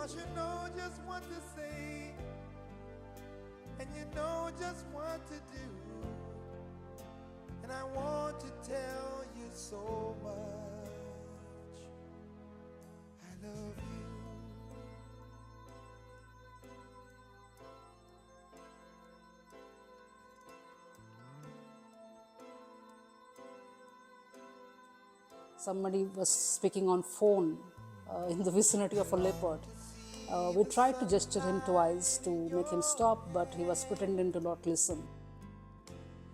'cause you know just what to say, and you know just what to do, and I want to tell you so much. I love you. Somebody was speaking on phone in the vicinity of a leopard. We tried to gesture him twice to make him stop, but he was pretending to not listen.